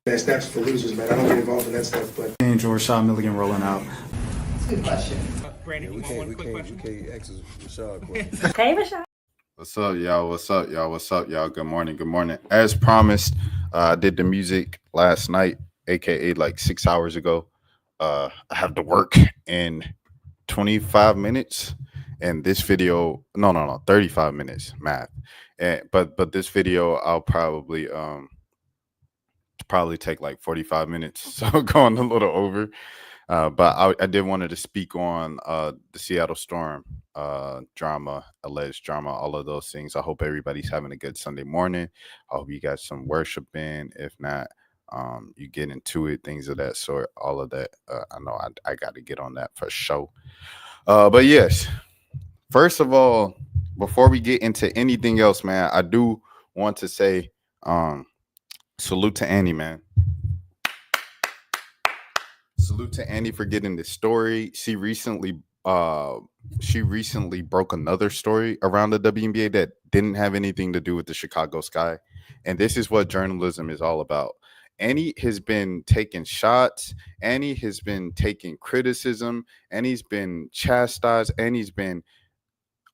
Snaps for losers, man. I don't get involved in that stuff, but Angel Rashad Milligan rolling out. That's a good question. Brandon, we can't ask Rashad questions. Hey, Rashad. What's up, y'all? What's up, y'all? What's up, y'all? Good morning. Good morning. As promised, I did the music last night, aka like 6 hours ago. I have to work in 25 minutes, and this video, no, 35 minutes, math. But this video, I'll probably take like 45 minutes, so going a little over. But I did wanted to speak on the Seattle Storm drama, alleged drama, all of those things. I hope everybody's having a good Sunday morning. I hope you got some worship in. If not, you get into it, things of that sort, all of that. I know I got to get on that for sure. But yes, first of all, before we get into anything else, man, I do want to say salute to Annie, man. Salute to Annie for getting this story. She recently broke another story around the WNBA that didn't have anything to do with the Chicago Sky. And this is what journalism is all about. Annie has been taking shots. Annie has been taking criticism. Annie's been chastised. Annie's been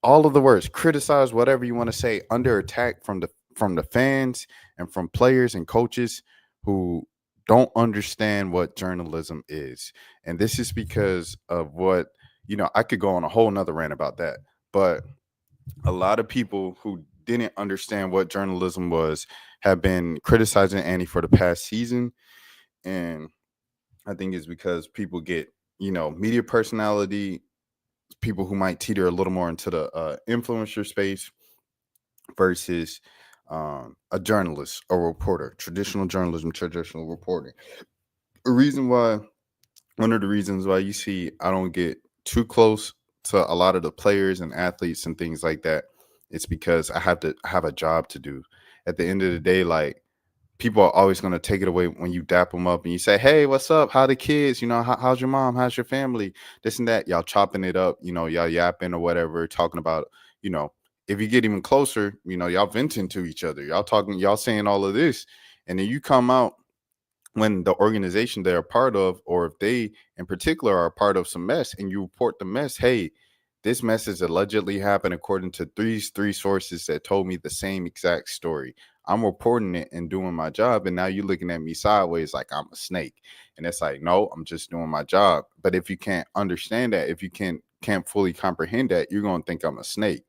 all of the words, criticized, whatever you want to say, under attack from the fans and from players and coaches who don't understand what journalism is. And this is because of what, I could go on a whole nother rant about that. But a lot of people who didn't understand what journalism was have been criticizing Annie for the past season. And I think it's because people get, media personality, people who might teeter a little more into the influencer space versus a journalist, a reporter, traditional journalism, traditional reporting. One of the reasons why you see I don't get too close to a lot of the players and athletes and things like that, it's because I have to have a job to do. At the end of the day, like, people are always going to take it away when you dap them up and you say, hey, what's up? How the kids? How's your mom? How's your family? This and that. Y'all chopping it up, y'all yapping or whatever, talking about, if you get even closer, y'all venting to each other. Y'all talking, y'all saying all of this. And then you come out when the organization they're a part of, or if they in particular are a part of some mess, and you report the mess, hey, this mess has allegedly happened according to three sources that told me the same exact story. I'm reporting it and doing my job, and now you're looking at me sideways like I'm a snake. And it's like, no, I'm just doing my job. But if you can't understand that, if you can't fully comprehend that, you're going to think I'm a snake.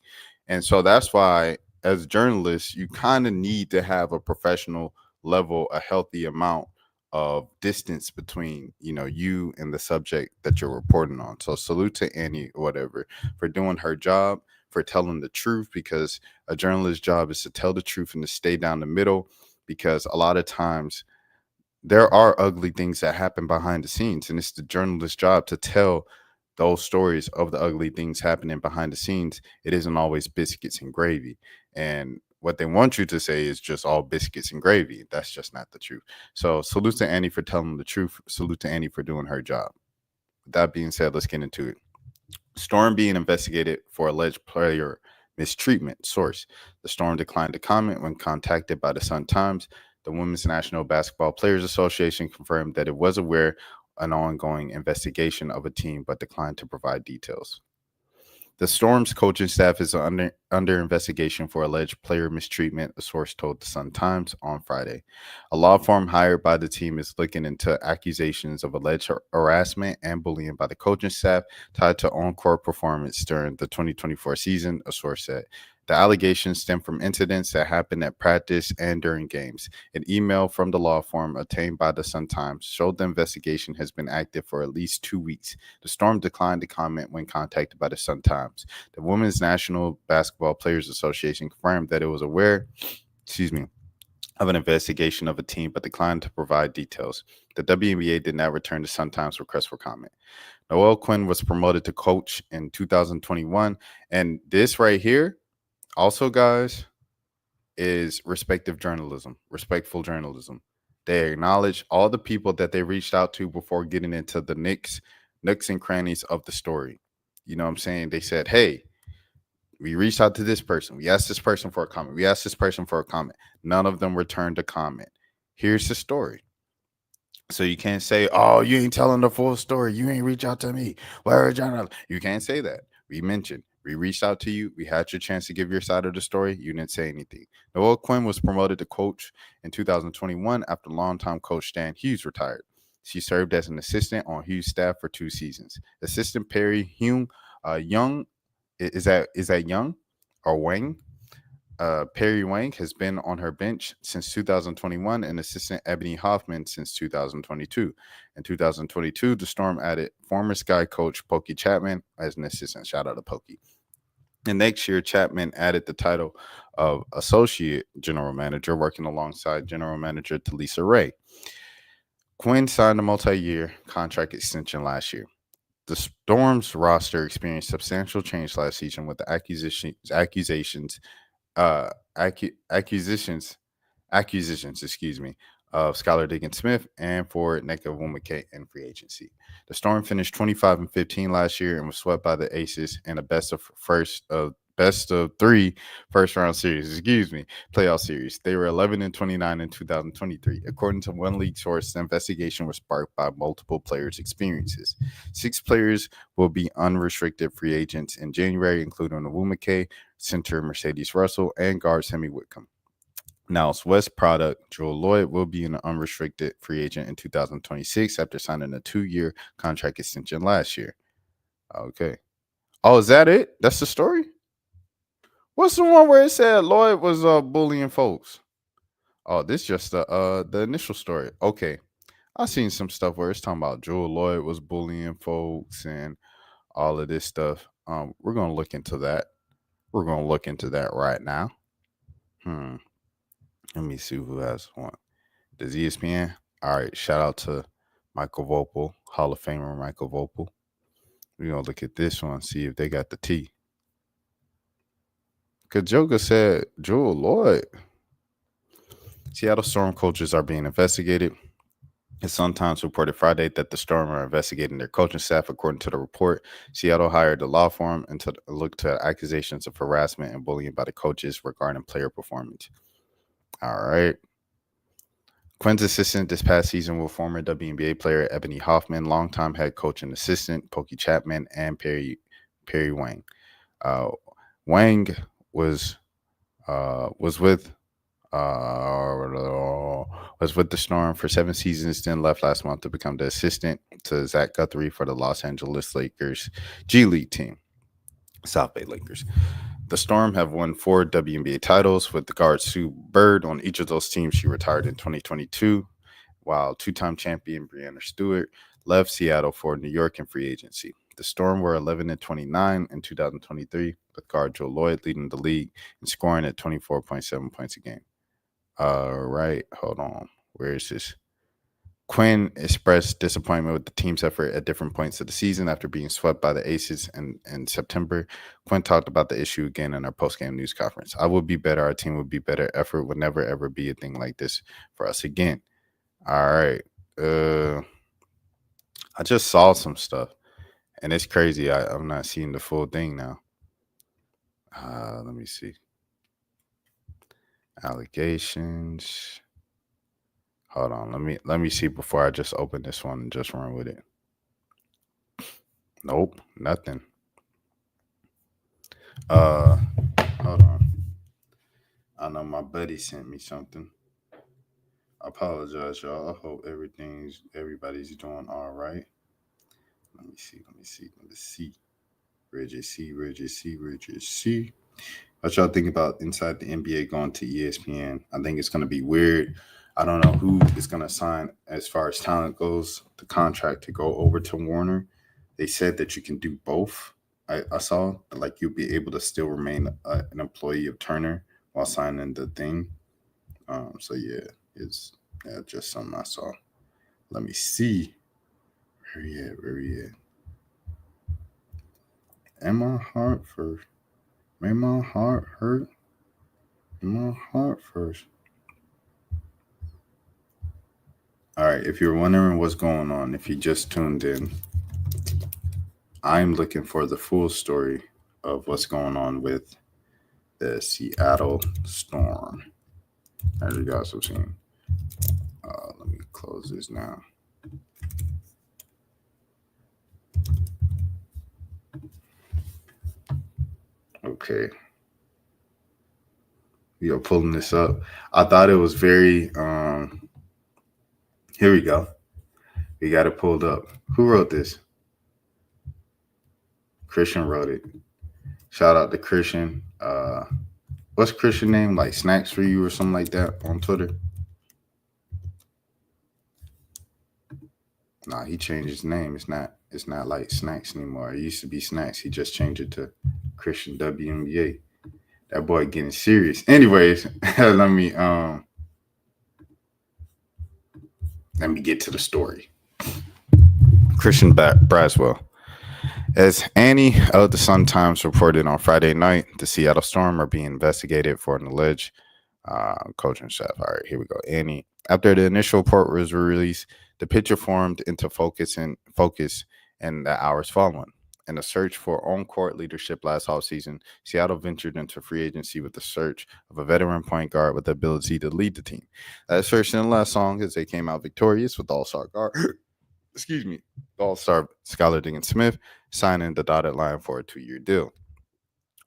And so that's why, as journalists, you kind of need to have a professional level, a healthy amount of distance between, you and the subject that you're reporting on. So salute to Annie, whatever, for doing her job, for telling the truth, because a journalist's job is to tell the truth and to stay down the middle, because a lot of times there are ugly things that happen behind the scenes, and it's the journalist's job to tell those stories of the ugly things happening behind the scenes. It isn't always biscuits and gravy. And what they want you to say is just all biscuits and gravy. That's just not the truth. So salute to Annie for telling the truth. Salute to Annie for doing her job. With that being said, let's get into it. Storm being investigated for alleged player mistreatment. Source: the Storm declined to comment when contacted by the Sun-Times. The Women's National Basketball Players Association confirmed that it was aware an ongoing investigation of a team, but declined to provide details. The Storm's coaching staff is under investigation for alleged player mistreatment, a source told the Sun-Times on Friday. A law firm hired by the team is looking into accusations of alleged harassment and bullying by the coaching staff tied to on-court performance during the 2024 season, a source said. The allegations stem from incidents that happened at practice and during games. An email from the law firm obtained by the Sun-Times showed the investigation has been active for at least 2 weeks. The Storm declined to comment when contacted by the Sun-Times. The Women's National Basketball Players Association confirmed that it was aware, of an investigation of a team, but declined to provide details. The WNBA did not return the Sun-Times request for comment. Noelle Quinn was promoted to coach in 2021, and this right here, also, guys, is respectful journalism. They acknowledge all the people that they reached out to before getting into the nooks and crannies of the story. You know what I'm saying? They said, hey, we reached out to this person. We asked this person for a comment. We asked this person for a comment. None of them returned a comment. Here's the story. So you can't say, "Oh, you ain't telling the full story. You ain't reach out to me." Where John? You can't say that. We reached out to you. We had your chance to give your side of the story. You didn't say anything. Noelle Quinn was promoted to coach in 2021 after longtime coach Stan Hughes retired. She served as an assistant on Hughes' staff for 2 seasons. Assistant Perry Young, is that Young or Wang? Perry Wang has been on her bench since 2021 and assistant Ebony Hoffman since 2022. In 2022, the Storm added former Sky coach Pokey Chapman as an assistant. Shout out to Pokey. And next year, Chapman added the title of associate general manager, working alongside general manager Talisa Ray. Quinn signed a multi-year contract extension last year. The Storm's roster experienced substantial change last season with the uh, acquisitions, excuse me, of Skylar Diggins Smith and for Neka Wumake in free agency. The Storm finished 25-15 last year and was swept by the Aces in a best of three first round series, playoff series. They were 11-29 in 2023. According to one league source, the investigation was sparked by multiple players' experiences. 6 players will be unrestricted free agents in January, including Wumake, center Mercedes Russell, and guard Sammy Whitcomb. Now, West product Jewell Loyd will be an unrestricted free agent in 2026 after signing a 2-year contract extension last year. Okay. Oh, is that it? That's the story? What's the one where it said Loyd was bullying folks? Oh, this just the initial story. Okay. I seen some stuff where it's talking about Jewell Loyd was bullying folks and all of this stuff. We're gonna look into that. We're gonna look into that right now. Hmm. Let me see who has one. Does ESPN? All right. Shout out to Michael Vopel, Hall of Famer Michael Vopel. We're gonna look at this one, see if they got the T. Cause Joker said Jewell Loyd. Seattle Storm coaches are being investigated. It sometimes reported Friday that the Storm are investigating their coaching staff. According to the report, Seattle hired a law firm to look to accusations of harassment and bullying by the coaches regarding player performance. All right. Quinn's assistant this past season were former WNBA player Ebony Hoffman, longtime head coach and assistant Pokey Chapman, and Perry Wang. Wang was with the Storm for 7 seasons, then left last month to become the assistant to Zach Guthrie for the Los Angeles Lakers G League team, South Bay Lakers. The Storm have won 4 WNBA titles with the guard Sue Bird on each of those teams. She retired in 2022, while 2-time champion Breanna Stewart left Seattle for New York in free agency. The Storm were 11-29 in 2023, with guard Jewell Loyd leading the league and scoring at 24.7 points a game. All right, hold on. Where is this? Quinn expressed disappointment with the team's effort at different points of the season after being swept by the Aces in September. Quinn talked about the issue again in our post-game news conference. I would be better. Our team would be better. Effort would never, ever be a thing like this for us again. All right. I just saw some stuff, and it's crazy. I'm not seeing the full thing now. Let me see. Allegations. Hold on. Let me see before I just open this one and just run with it. Nope, nothing. Hold on. I know my buddy sent me something. I apologize, y'all. I hope everybody's doing all right. Let me see. Reggie C. What y'all think about inside the NBA going to ESPN? I think it's going to be weird. I don't know who is going to sign as far as talent goes, the contract to go over to Warner. They said that you can do both. I saw like you'll be able to still remain an employee of Turner while signing the thing. So yeah, it's just something I saw. Let me see. Where he at? Am my heart first? Made my heart hurt. My heart first. All right, if you're wondering what's going on, if you just tuned in, I'm looking for the full story of what's going on with the Seattle Storm. As you guys have seen. Let me close this now. Okay. We are pulling this up. I thought it was very here we go. We got it pulled up. Who wrote this? Christian wrote it. Shout out to Christian. What's Christian name? Like Snacks for You or something like that on Twitter. Nah, he changed his name. It's not like Snacks anymore. It used to be Snacks. He just changed it to Christian WNBA. That boy getting serious. Anyways, let me get to the story. Christian Braswell. As Annie of the Sun Times reported on Friday night, the Seattle Storm are being investigated for an alleged coaching staff. All right, here we go. Annie. After the initial report was released, the picture formed into focus in the hours following. In a search for on-court leadership last offseason, Seattle ventured into free agency with the search of a veteran point guard with the ability to lead the team. That search didn't last long as they came out victorious with All-Star guard. All-Star Skylar Diggins-Smith signing the dotted line for a 2-year deal.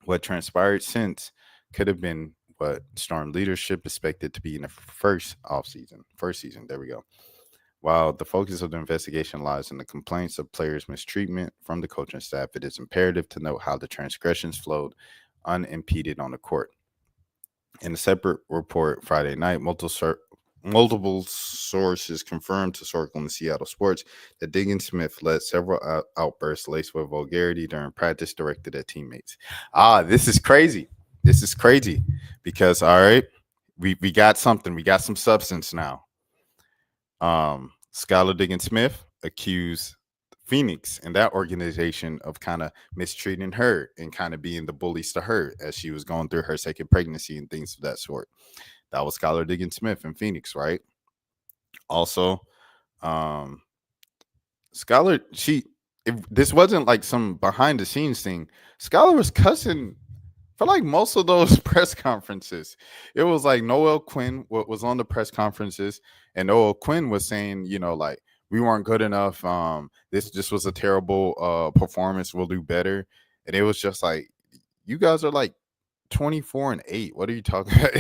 What transpired since could have been what Storm leadership expected to be in the first season. There we go. While the focus of the investigation lies in the complaints of players' mistreatment from the coaching staff, it is imperative to note how the transgressions flowed unimpeded on the court. In a separate report Friday night, multiple sources confirmed to Circle and Seattle Sports that Diggins-Smith led several outbursts laced with vulgarity during practice directed at teammates. This is crazy. Because, all right, we got something. We got some substance now. Skylar Diggins-Smith accused Phoenix and that organization of kind of mistreating her and kind of being the bullies to her as she was going through her second pregnancy and things of that sort. That was Skylar Diggins-Smith in Phoenix, right? Also, Skylar, this wasn't like some behind the scenes thing. Skylar was cussing for like most of those press conferences. It was like Noelle Quinn was on the press conferences, and Noelle Quinn was saying, like, we weren't good enough. This was a terrible performance. We'll do better. And it was just like, you guys are like 24-8. What are you talking about?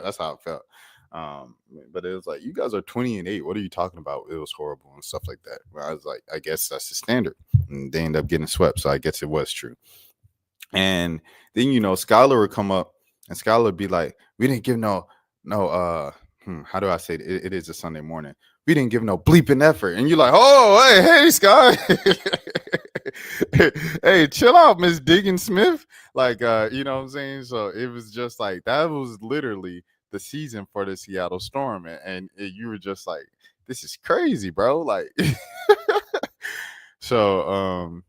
That's how it felt. But it was like, you guys are 20-8. What are you talking about? It was horrible and stuff like that. Well, I was like, I guess that's the standard. And they end up getting swept. So I guess it was true. And then, Skylar would come up and Skylar would be like, we didn't give no, how do I say it? It is a Sunday morning. We didn't give no bleeping effort. And you're like, oh, hey, Sky. Hey, chill out, Miss Diggins-Smith. Like, you know what I'm saying? So it was just like, that was literally the season for the Seattle Storm. And you were just like, this is crazy, bro. Like, So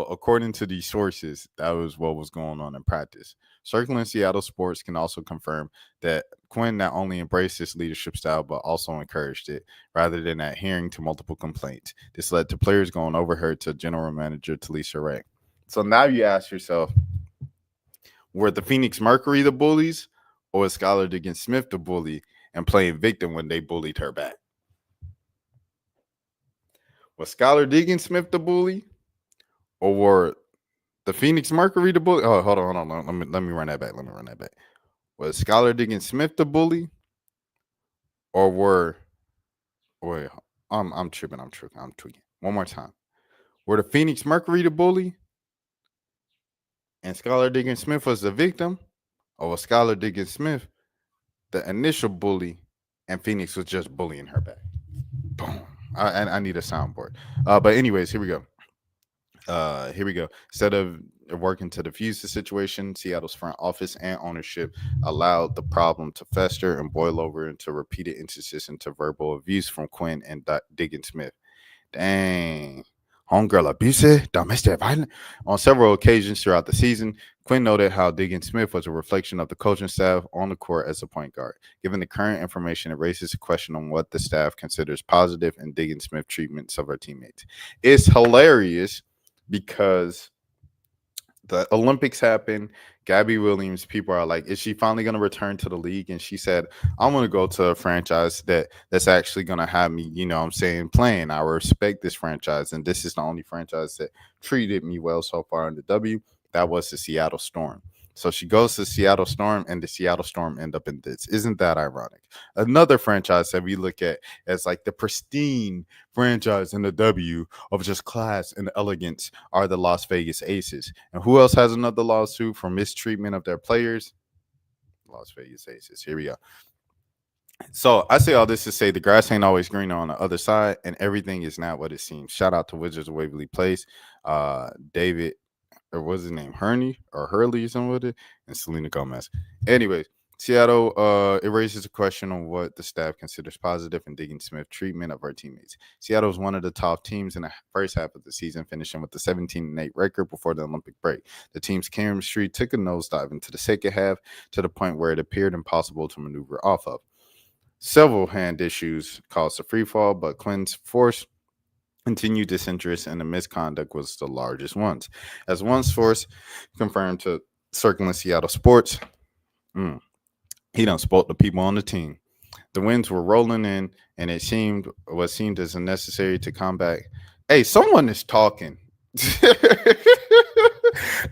according to these sources, that was what was going on in practice. Circling Seattle Sports can also confirm that Quinn not only embraced this leadership style, but also encouraged it, rather than adhering to multiple complaints. This led to players going over her to general manager Talisa Ray. So now you ask yourself, were the Phoenix Mercury the bullies, or was Skylar Diggins-Smith the bully and playing victim when they bullied her back? Was Skylar Diggins-Smith the bully? Or were the Phoenix Mercury the bully? Oh, hold on. Let me run that back. Was Skylar Diggins-Smith the bully? Or I'm tripping. I'm tweaking. One more time. Were the Phoenix Mercury the bully? And Skylar Diggins-Smith was the victim? Or was Skylar Diggins-Smith the initial bully and Phoenix was just bullying her back? Boom. I need a soundboard. But anyways, here we go. Instead of working to defuse the situation, Seattle's front office and ownership allowed the problem to fester and boil over into repeated instances into verbal abuse from Quinn and Diggins-Smith. Dang. Homegirl abuse, domestic violence. On several occasions throughout the season, Quinn noted how Diggins-Smith was a reflection of the coaching staff on the court as a point guard. Given the current information, it raises a question on what the staff considers positive in Diggins-Smith treatments of her teammates. It's hilarious because the Olympics happen. Gabby Williams, people are like, is she finally going to return to the league? And she said, I'm going to go to a franchise that's actually going to have me, playing. I respect this franchise. And this is the only franchise that treated me well so far in the W. That was the Seattle Storm. So she goes to Seattle Storm, and the Seattle Storm end up in this. Isn't that ironic? Another franchise that we look at as like the pristine franchise in the W of just class and elegance are the Las Vegas Aces. And who else has another lawsuit for mistreatment of their players? Las Vegas Aces. Here we go. So I say all this to say the grass ain't always greener on the other side, and everything is not what it seems. Shout out to Wizards of Waverly Place, David, or what's his name, Hurney or Hurley or something with it, and Selena Gomez. Anyways, Seattle, it raises a question on what the staff considers positive in Diggins Smith treatment of our teammates. Seattle was one of the top teams in the first half of the season, finishing with a 17-8 record before the Olympic break. The team's chemistry took a nosedive into the second half to the point where it appeared impossible to maneuver off of. Several hand issues caused a free fall, but Quinn's force continued disinterest, and the misconduct was the largest ones. As one source confirmed to Circling Seattle Sports, he done spoke to people on the team. The winds were rolling in, and it seemed as necessary to combat. Hey, someone is talking.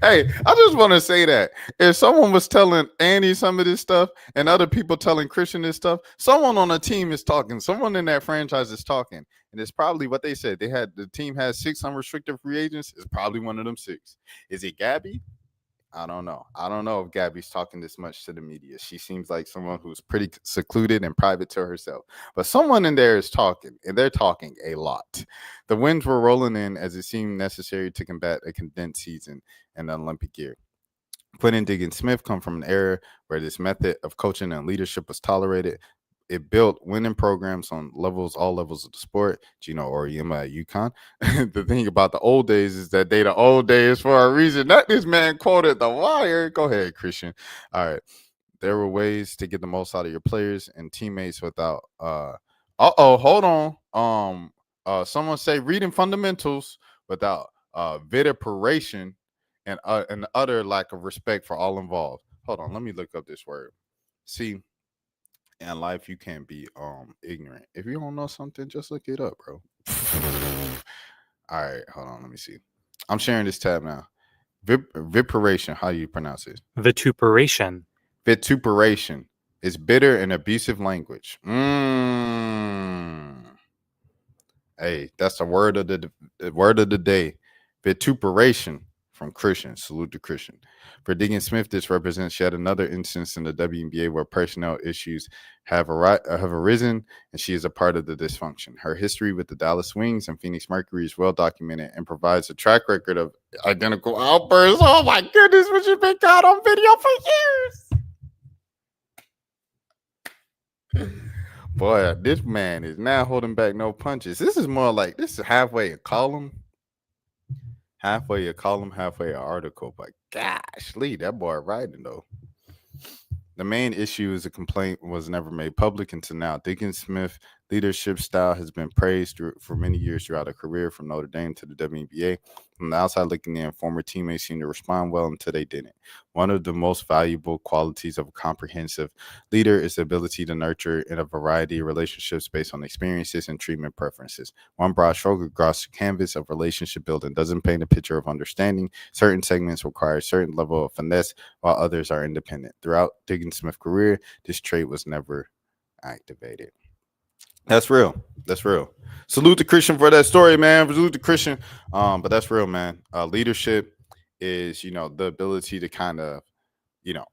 Hey, I just want to say that if someone was telling Andy some of this stuff and other people telling Christian this stuff, someone on the team is talking. Someone in that franchise is talking. And it's probably what they said. The team has 6 unrestricted free agents. It's probably one of them 6. Is it Gabby? I don't know. I don't know if Gabby's talking this much to the media. She seems like someone who's pretty secluded and private to herself. But someone in there is talking, and they're talking a lot. The winds were rolling in as it seemed necessary to combat a condensed season and the Olympic year. Quinn and Diggins Smith come from an era where this method of coaching and leadership was tolerated. It built winning programs on all levels of the sport. Gino Auriemma at UConn. The thing about the old days is that they the old days for a reason. That this man quoted The Wire. Go ahead, Christian. All right. There were ways to get the most out of your players and teammates without hold on. Someone say reading fundamentals without vituperation and an utter lack of respect for all involved. Hold on, let me look up this word. See, in life, you can't be ignorant. If you don't know something, just look it up, bro. All right, hold on. Let me see. I'm sharing this tab now. Vituperation. How do you pronounce it? Vituperation. Vituperation is bitter and abusive language. Hey, that's the word of the day. Vituperation from Christian. Salute to Christian. For Diggins Smith, this represents yet another instance in the WNBA where personnel issues have arisen, and she is a part of the dysfunction. Her history with the Dallas Wings and Phoenix Mercury is well documented and provides a track record of identical outbursts. Oh my goodness, which has been caught on video for years. Boy, this man is now holding back no punches. This is more like this is halfway a column. Halfway a column, halfway an article. But gosh, Lee, that boy writing though. The main issue is a complaint was never made public until now. Diggins Smith leadership style has been praised for many years throughout her career, from Notre Dame to the WNBA. From the outside looking in, former teammates seemed to respond well until they didn't. One of the most valuable qualities of a comprehensive leader is the ability to nurture in a variety of relationships based on experiences and treatment preferences. One broad stroke across the canvas of relationship building doesn't paint a picture of understanding. Certain segments require a certain level of finesse, while others are independent. Throughout Diggins Smith's career, this trait was never activated. That's real. That's real. Salute to Christian for that story, man. Salute to Christian. But that's real, man. Leadership is, the ability to kind of,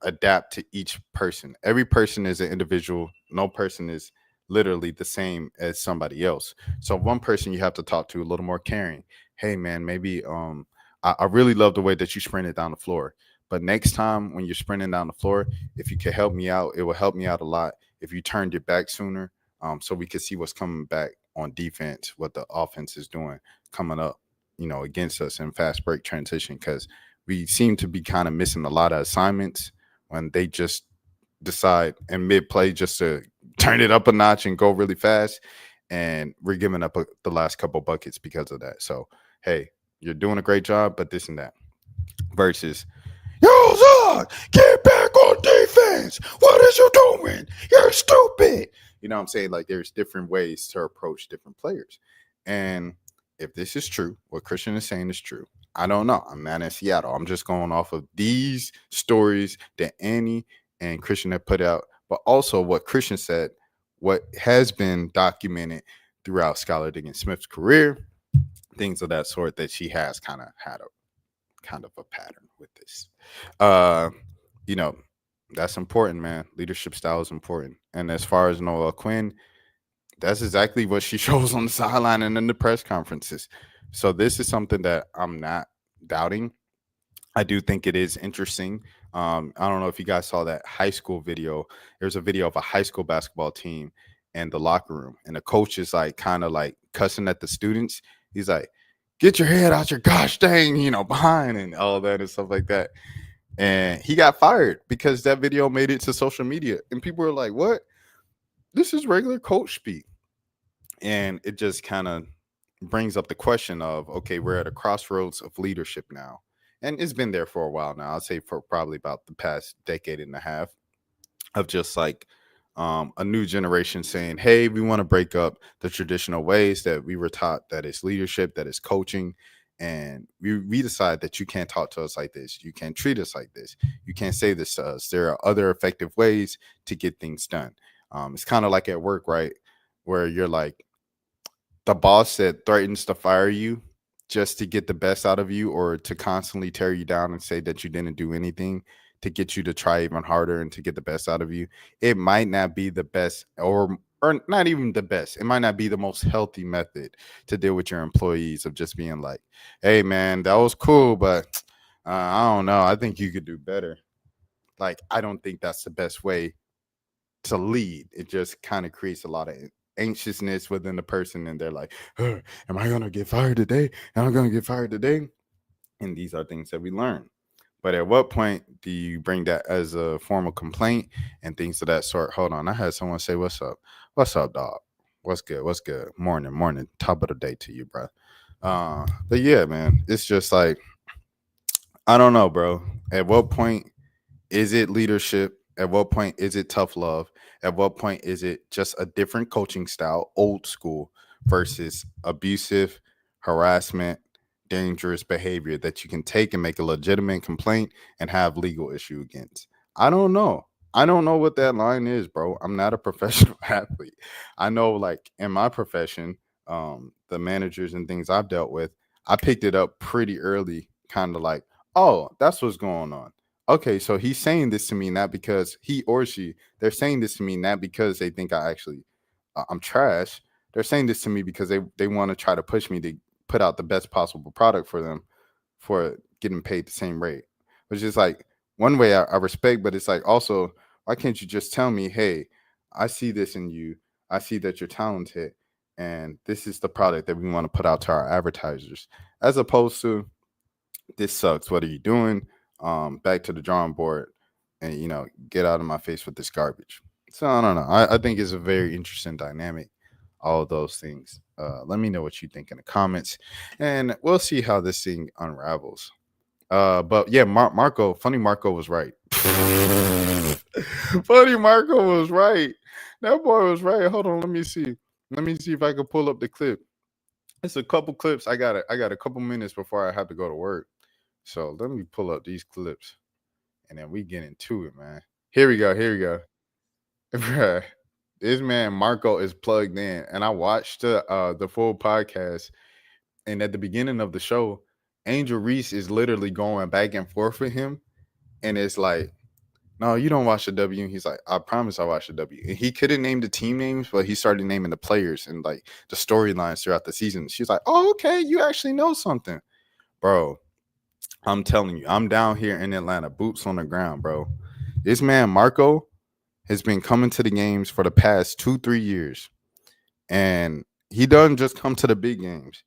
adapt to each person. Every person is an individual. No person is literally the same as somebody else. So one person you have to talk to a little more caring. Hey, man, maybe I really love the way that you sprinted down the floor. But next time when you're sprinting down the floor, if you can help me out, it will help me out a lot. If you turned your back sooner, so we can see what's coming back on defense, what the offense is doing coming up, against us in fast break transition, because we seem to be kind of missing a lot of assignments when they just decide in mid-play just to turn it up a notch and go really fast, and we're giving up the last couple buckets because of that. So, hey, you're doing a great job, but this and that. Versus, yo, Zog, get back on defense. What is you doing? You're stupid. You know what I'm saying? Like, there's different ways to approach different players. And if this is true, what Christian is saying is true, I don't know. I'm not in Seattle. I'm just going off of these stories that Annie and Christian have put out, but also what Christian said, what has been documented throughout Skylar Diggins Smith's career, things of that sort, that she has kind of had a kind of a pattern with this. Uh, you know, that's important, man. Leadership style is important. And as far as Noelle Quinn, that's exactly what she shows on the sideline and in the press conferences. So this is something that I'm not doubting. I do think it is interesting. I don't know if you guys saw that high school video. There's a video of a high school basketball team in the locker room, and the coach is like kind of like cussing at the students. He's like, "Get your head out your gosh dang, behind," and all that and stuff like that. And he got fired because that video made it to social media, and people were like, "What? This is regular coach speak." And it just kind of brings up the question of, okay, we're at a crossroads of leadership now, and it's been there for a while now. I'd say for probably about the past decade and a half, of just like a new generation saying, hey, we want to break up the traditional ways that we were taught, that is leadership, that is coaching. And we decide that you can't talk to us like this. You can't treat us like this. You can't say this to us. There are other effective ways to get things done. It's kind of like at work, right? Where you're like, the boss that threatens to fire you just to get the best out of you, or to constantly tear you down and say that you didn't do anything to get you to try even harder and to get the best out of you, it might not be the best, or not even the best. It might not be the most healthy method to deal with your employees, of just being like, hey man, that was cool, but I don't know, I think you could do better. Like, I don't think that's the best way to lead. It just kind of creates a lot of anxiousness within the person, and they're like, am I gonna get fired today? Am I gonna get fired today? And these are things that we learn. But at what point do you bring that as a formal complaint and things of that sort? Hold on, I had someone say, what's up? What's up, dog? What's good? What's good? Morning. Top of the day to you, bro. But yeah, man, it's just like, I don't know, bro. At what point is it leadership? At what point is it tough love? At what point is it just a different coaching style, old school, versus abusive, harassment, dangerous behavior that you can take and make a legitimate complaint and have legal issue against? I don't know. I don't know what that line is, bro. I'm not a professional athlete. I know, like, in my profession, the managers and things I've dealt with, I picked it up pretty early, kind of like, oh, that's what's going on. Okay, so he's saying this to me not because he or she, they're saying this to me not because they think I actually I'm trash. They're saying this to me because they want to try to push me to put out the best possible product for them, for getting paid the same rate. Which is like, one way I respect, but it's like, also, why can't you just tell me, hey, I see this in you. I see that you're talented, and this is the product that we want to put out to our advertisers, as opposed to, this sucks. What are you doing? Back to the drawing board, and get out of my face with this garbage. So I don't know. I think it's a very interesting dynamic. All of those things. Let me know what you think in the comments, and we'll see how this thing unravels. But yeah, Funnymarco was right. Funnymarco was right. That boy was right. Hold on, let me see. Let me see if I can pull up the clip. It's a couple clips. I got a couple minutes before I have to go to work. So let me pull up these clips, and then we get into it, man. Here we go. Bruh, this man Marco is plugged in, and I watched the full podcast. And at the beginning of the show, Angel Reese is literally going back and forth with him, and it's like, no, you don't watch the W. And he's like, I promise I watch the W. And he couldn't name the team names, but he started naming the players and like the storylines throughout the season. She's like, oh, okay, you actually know something, bro. I'm telling you, I'm down here in Atlanta, boots on the ground, bro. This man, Marco, has been coming to the games for the past 2-3 years. And he doesn't just come to the big games.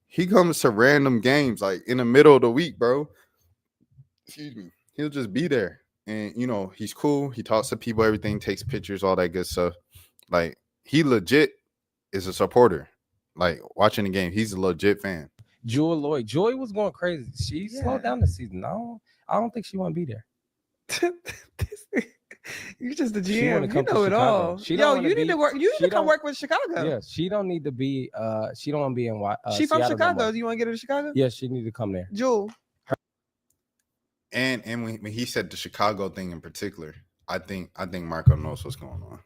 He comes to random games, like in the middle of the week, bro. Excuse me. He'll just be there. And, he's cool. He talks to people, everything, takes pictures, all that good stuff. Like, he legit is a supporter. Like, watching the game, he's a legit fan. Jewell, Loyd. Joy was going crazy. She slowed down this season. I don't think she want to be there. You just the She wanna GM. You come to know it Chicago. all. She Yo, don't wanna you need be- to work. You she need to come don't- work with Chicago. Yeah, she don't need to be. She don't want to be in. She from Seattle no Chicago. more. Do you want to get her to Chicago? Yeah, she need to come there. Jewel. And when he said the Chicago thing in particular, I think Marco knows what's going on.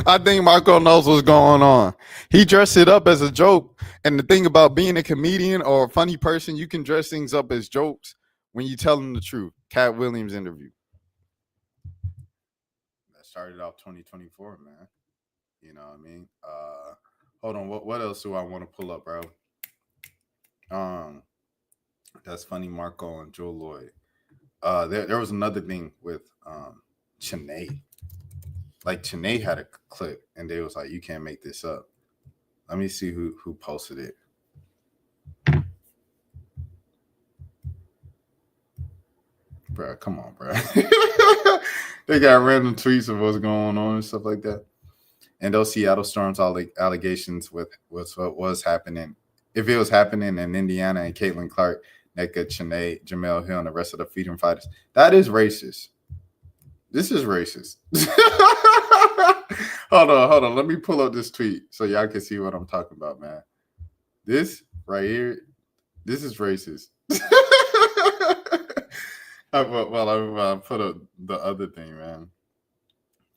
I think Marco knows what's going on. He dressed it up as a joke. And the thing about being a comedian or a funny person, you can dress things up as jokes when you tell them the truth. Cat Williams interview. That started off 2024, man. You know what I mean? Hold on. What else do I want to pull up, bro? That's Funnymarco and Jewell Loyd. There was another thing with Chennai. Like Chennai had a clip, and they was like, "You can't make this up." Let me see who posted it. Bro, come on, bro. They got random tweets of what's going on and stuff like that. And those Seattle Storm's allegations with what was happening. If it was happening in Indiana and Caitlin Clark, Nneka Chennai, Jamel Hill, and the rest of the freedom fighters, that is racist. This is racist. Hold on. Let me pull up this tweet so y'all can see what I'm talking about, man. This right here, this is racist. Well, I put up the other thing, man.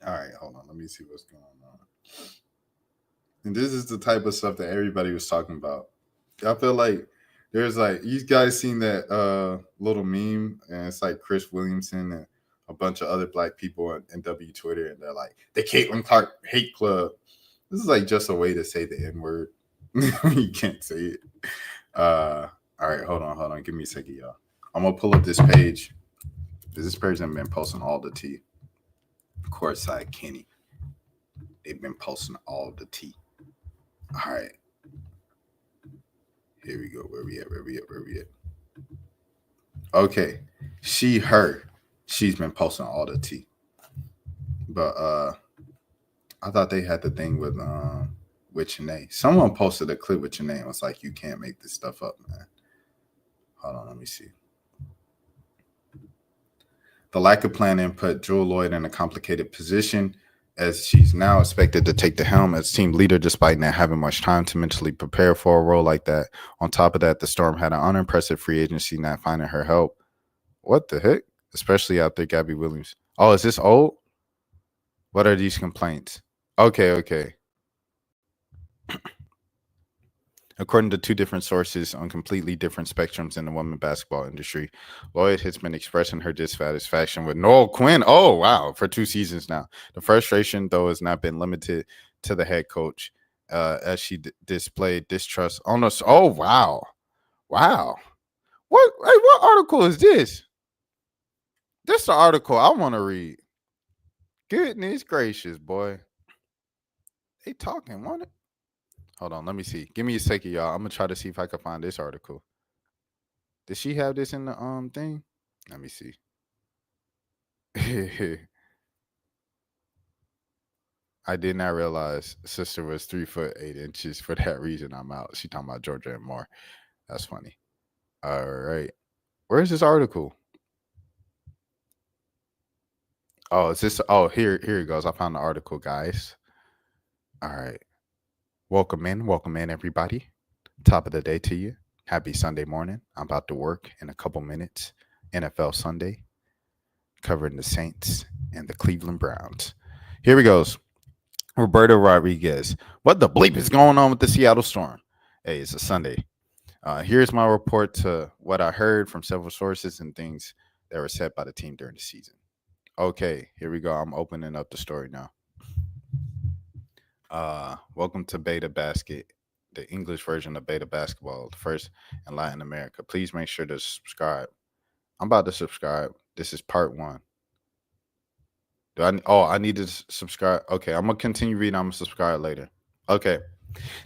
All right, hold on. Let me see what's going on. And this is the type of stuff that everybody was talking about. I feel like there's like, you guys seen that little meme, and it's like Chris Williamson and a bunch of other black people in W Twitter, and they're like, the Caitlin Clark hate club. This is like just a way to say the N-word. You can't say it. All right, hold on. Give me a second, y'all. I'm gonna pull up this page. This person been posting all the tea. Courtside Kenny. They've been posting all the tea. All right. Here we go. Where we at? Okay. Her. She's been posting all the tea. But I thought they had the thing with Chennai. Someone posted a clip with Chennai and was like, you can't make this stuff up, man. Hold on, let me see. The lack of planning put Jewell Loyd in a complicated position, as she's now expected to take the helm as team leader despite not having much time to mentally prepare for a role like that. On top of that, the Storm had an unimpressive free agency, not finding her help. What the heck? Especially after Gabby Williams. Oh, is this old? What are these complaints? Okay. According to two different sources on completely different spectrums in the women's basketball industry, Loyd has been expressing her dissatisfaction with Noelle Quinn. Oh, wow. For 2 seasons now. The frustration, though, has not been limited to the head coach as she displayed distrust on us. Oh, wow. What article is this? This is the article I want to read. Goodness gracious, boy. They talking, want it? Hold on, let me see. Give me a second, y'all. I'm gonna try to see if I can find this article. Did she have this in the thing? Let me see. I did not realize sister was 3'8". For that reason, I'm out. She talking about Georgia and more. That's funny. All right. Where's this article? Oh, is this? Oh, here it goes. I found the article, guys. All right. Welcome in, everybody. Top of the day to you. Happy Sunday morning. I'm about to work in a couple minutes. NFL Sunday, covering the Saints and the Cleveland Browns. Here we goes. Roberto Rodriguez. What the bleep is going on with the Seattle Storm? Hey, it's a Sunday. Here's my report to what I heard from several sources and things that were said by the team during the season. Okay, here we go. I'm opening up the story now. Welcome to Beta Basket, the English version of Beta Basketball, the first in Latin America. Please make sure to subscribe. I'm about to subscribe. This is part 1. I need to subscribe. Okay, I'm gonna continue reading. I'm gonna subscribe later. Okay.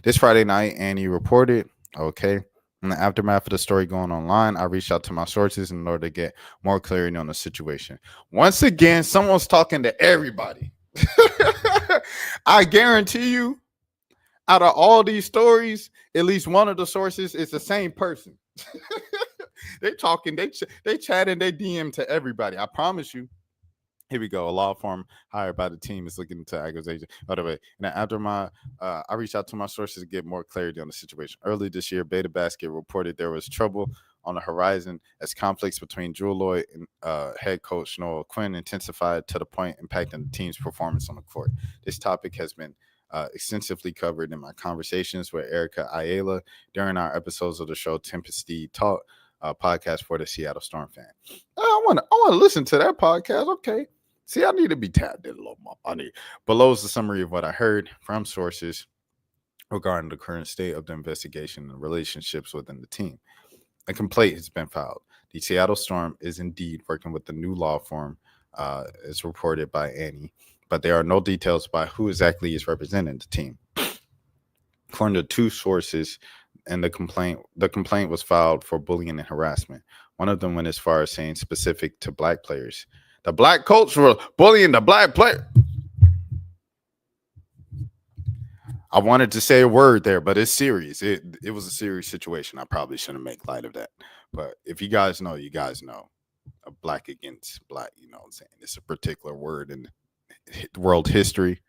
This Friday night, Annie reported. Okay. In the aftermath of the story going online, I reached out to my sources in order to get more clarity on the situation. Once again, someone's talking to everybody. I guarantee you, out of all these stories, at least one of the sources is the same person. They talking, they chatting, they DM to everybody. I promise you. Here we go. A law firm hired by the team is looking into accusation. By the way, and after I reached out to my sources to get more clarity on the situation. Early this year, Beta Basket reported there was trouble on the horizon as conflicts between Jewell Loyd and head coach Noelle Quinn intensified to the point impacting the team's performance on the court. This topic has been extensively covered in my conversations with Erica Ayala during our episodes of the show Tempesty Talk, podcast for the Seattle Storm fan. I want to listen to that podcast. Okay. See, I need to be tapped in a little more. Below is the summary of what I heard from sources regarding the current state of the investigation and relationships within the team. A complaint has been filed. The Seattle Storm is indeed working with the new law firm, as reported by Annie, but there are no details about who exactly is representing the team. According to two sources, and the complaint was filed for bullying and harassment. One of them went as far as saying specific to black players. The black coach were bullying the black player. I wanted to say a word there, but it's serious. It was a serious situation. I probably shouldn't make light of that. But if you guys know, you guys know. Black against black, you know what I'm saying? It's a particular word in world history,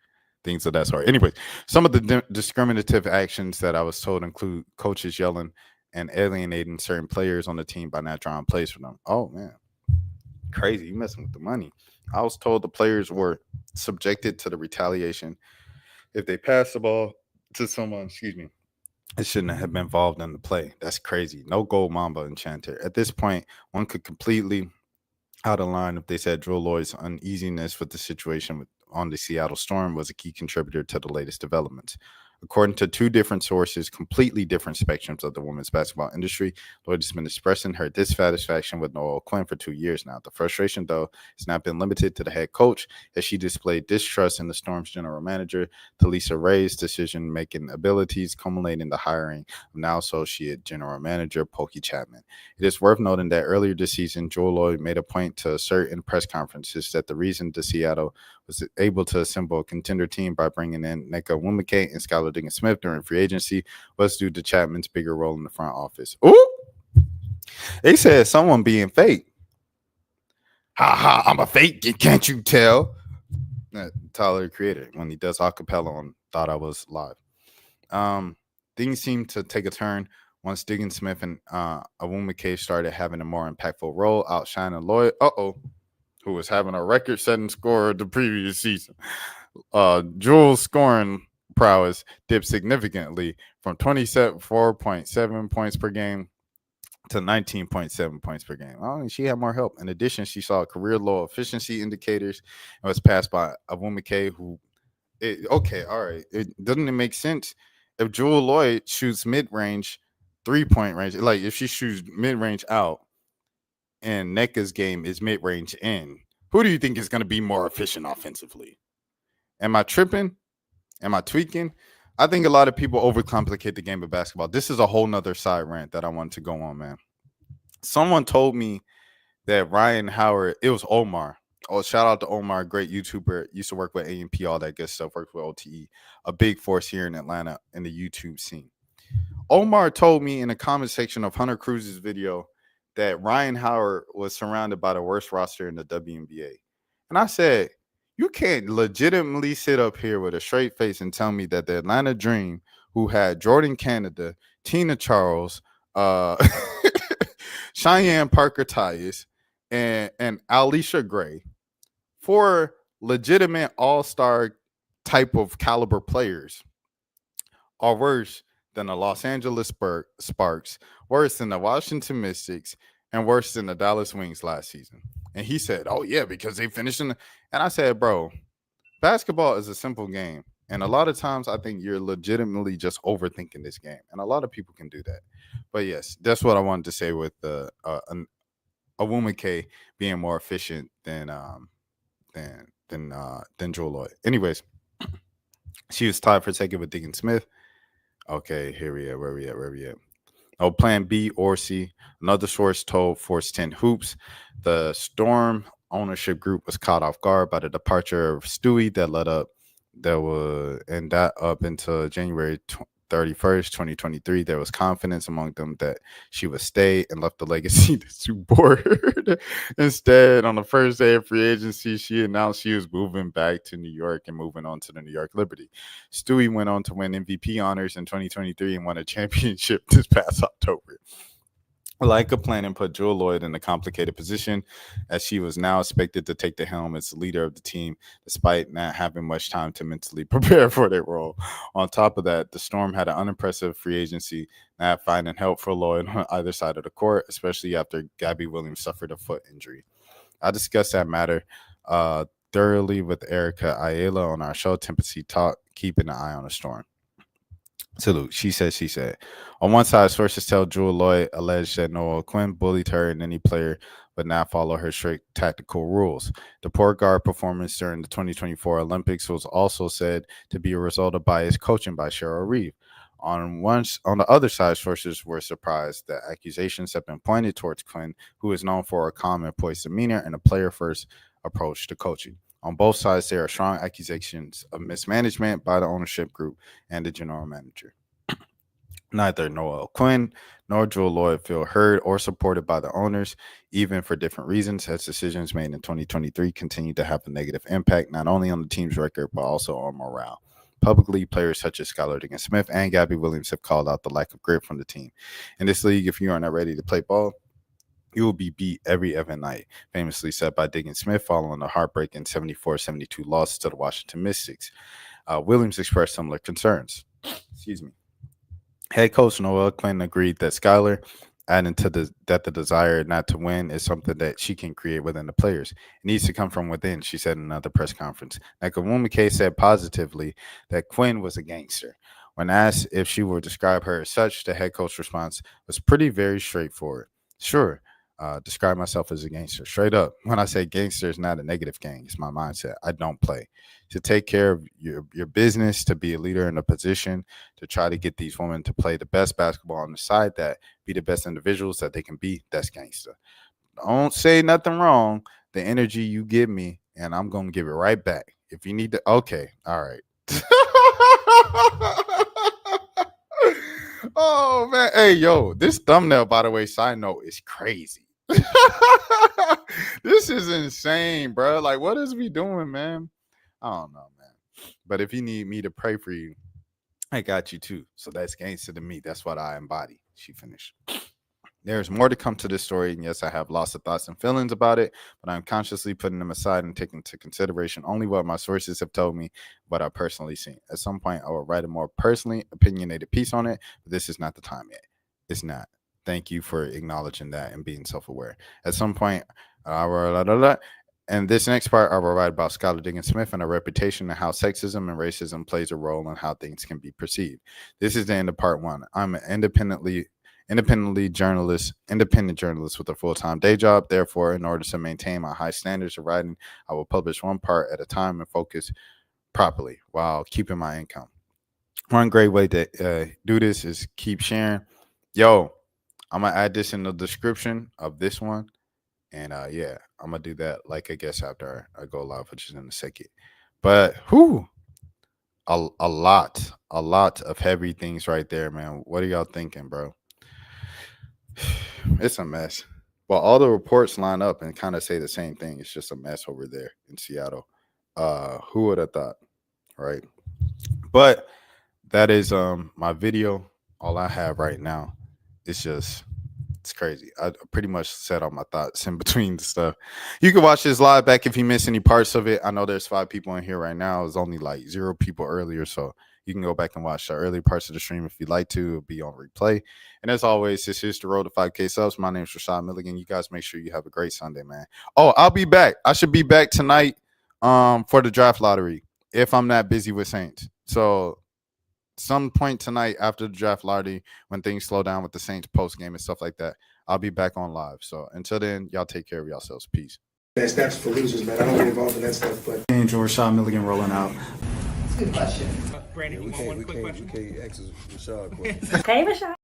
things of that sort. Anyways, some of the discriminative actions that I was told include coaches yelling and alienating certain players on the team by not drawing plays for them. Oh, man. Crazy. You messing with the money. I was told the players were subjected to the retaliation if they pass the ball to someone, it shouldn't have been involved in the play. That's crazy. No gold mamba enchanter. At this point, one could completely out of line if they said Jewell Loyd's uneasiness with the situation on the Seattle Storm was a key contributor to the latest developments. According to two different sources, completely different spectrums of the women's basketball industry, Loyd has been expressing her dissatisfaction with Noelle Quinn for 2 years now. The frustration, though, has not been limited to the head coach, as she displayed distrust in the Storm's general manager, Talisa Ray's decision-making abilities, culminating in the hiring of now associate general manager Pokey Chapman. It is worth noting that earlier this season, Jewell Loyd made a point to assert in press conferences that the reason the Seattle was able to assemble a contender team by bringing in Nneka Nwumike and Skylar Diggins-Smith during free agency was due to Chapman's bigger role in the front office. Ooh! They said someone being fake. Ha ha, I'm a fake, can't you tell? Tyler Creator, when he does acapella on Thought I Was Live. Things seemed to take a turn once Diggins-Smith and Nwumike started having a more impactful role, outshining Loyd. Who was having a record-setting score the previous season. Jewell's scoring prowess dipped significantly from 24.7 points per game to 19.7 points per game. She had more help. In addition, she saw career low efficiency indicators and was passed by Nwumike, who doesn't it make sense if Jewell Loyd shoots mid-range, 3-point range, like if she shoots mid-range out, and Nneka's game is mid-range in, who do you think is going to be more efficient offensively? Am I tripping? Am I tweaking? I think a lot of people overcomplicate the game of basketball. This is a whole nother side rant that I wanted to go on, man. Someone told me that Ryan Howard, it was Omar. Oh, shout out to Omar, great YouTuber. Used to work with AMP, all that good stuff, worked with OTE, a big force here in Atlanta in the YouTube scene. Omar told me in the comment section of Hunter Cruz's video that Ryan Howard was surrounded by the worst roster in the WNBA. And I said, you can't legitimately sit up here with a straight face and tell me that the Atlanta Dream, who had Jordan Canada, Tina Charles, Cheyenne Parker-Tyus, and Alicia Gray, 4 legitimate all-star type of caliber players, are worse than the Los Angeles Sparks, worse than the Washington Mystics, and worse than the Dallas Wings last season. And he said, oh, yeah, because they finished in the... And I said, bro, basketball is a simple game. And a lot of times I think you're legitimately just overthinking this game. And a lot of people can do that. But, yes, that's what I wanted to say with Nwumike being more efficient than Jewell Loyd. Anyways, she was tied for second with Diggins-Smith. Okay, here we are. Where we at? Oh, plan B or C. Another source told Force 10 Hoops the Storm ownership group was caught off guard by the departure of Stewie that up into January 31st, 2023, there was confidence among them that she would stay and left the legacy to board. Instead, on the first day of free agency, she announced she was moving back to New York and moving on to the New York Liberty. Stewie went on to win MVP honors in 2023 and won a championship this past October. Like a plan and put Jewell Loyd in a complicated position as she was now expected to take the helm as the leader of the team, despite not having much time to mentally prepare for their role. On top of that, the Storm had an unimpressive free agency, not finding help for Loyd on either side of the court, especially after Gabby Williams suffered a foot injury. I discussed that matter thoroughly with Erica Ayala on our show, Temperacy Talk, keeping an eye on the Storm. Salute. She said. On one side, sources tell Jewell Loyd alleged that Noelle Quinn bullied her and any player but not follow her strict tactical rules. The point guard performance during the 2024 Olympics was also said to be a result of biased coaching by Cheryl Reeve. On the other side, sources were surprised that accusations have been pointed towards Quinn, who is known for a calm and poised demeanor and a player-first approach to coaching. On both sides, there are strong accusations of mismanagement by the ownership group and the general manager. Neither Noelle Quinn nor Jewell Loyd feel heard or supported by the owners, even for different reasons, as decisions made in 2023 continue to have a negative impact not only on the team's record, but also on morale. Publicly, players such as Skylar Diggins-Smith and Gabby Williams have called out the lack of grit from the team. In this league, if you are not ready to play ball, you will be beat every other night, famously said by Diggins-Smith following a heartbreaking 74-72 loss to the Washington Mystics. Williams expressed similar concerns. Head coach Noelle Quinn agreed that Skylar, adding to the desire not to win is something that she can create within the players. It needs to come from within, she said in another press conference. Nakawumi said positively that Quinn was a gangster. When asked if she would describe her as such, the head coach's response was very straightforward. Sure. Describe myself as a gangster. Straight up. When I say gangster, it's not a negative gang. It's my mindset. I don't play. To take care of your business, to be a leader in a position, to try to get these women to play the best basketball on the side, that be the best individuals that they can be, that's gangster. Don't say nothing wrong. The energy you give me, and I'm going to give it right back. If you need to, okay. All right. Oh, man. Hey, yo, this thumbnail, by the way, side note, is crazy. This is insane, bro. Like, what is we doing, man? I don't know, man. But if you need me to pray for you, I got you too. So that's gangster to me. That's what I embody. She finished. There's more to come to this story, and yes, I have lots of thoughts and feelings about it, but I'm consciously putting them aside and taking into consideration only what my sources have told me, what I've personally seen. At some point, I will write a more personally opinionated piece on it, but this is not the time yet. It's not. Thank you for acknowledging that and being self-aware. At some point, and this next part, I will write about Skylar Diggins-Smith and her reputation and how sexism and racism plays a role in how things can be perceived. This is the end of part one. I'm an independent journalist with a full-time day job. Therefore, in order to maintain my high standards of writing, I will publish one part at a time and focus properly while keeping my income. One great way to do this is keep sharing. Yo, I'm going to add this in the description of this one. And yeah, I'm going to do that like I guess after I go live, which is in a second. But a lot of heavy things right there, man. What are y'all thinking, bro? It's a mess. Well, all the reports line up and kind of say the same thing. It's just a mess over there in Seattle. Who would have thought, right? But that is my video. All I have right now. It's crazy. I pretty much said all my thoughts in between the stuff. You can watch this live back if you miss any parts of it. I know there's 5 people in here right now. It was only like 0 people earlier, so you can go back and watch the early parts of the stream if you'd like to. It'll be on replay. And as always, this is the road to 5K subs. My name is Rashad Milligan. You guys make sure you have a great Sunday, man. Oh, I'll be back. I should be back tonight for the draft lottery if I'm not busy with Saints. So some point tonight after the draft lottery, when things slow down with the Saints post game and stuff like that, I'll be back on live. So until then, y'all take care of yourselves. Peace. That's for losers, man. I don't get involved in that stuff, but Angel Rashad Milligan rolling out. Good question. We can't ask Rashad questions. Hey, Rashad.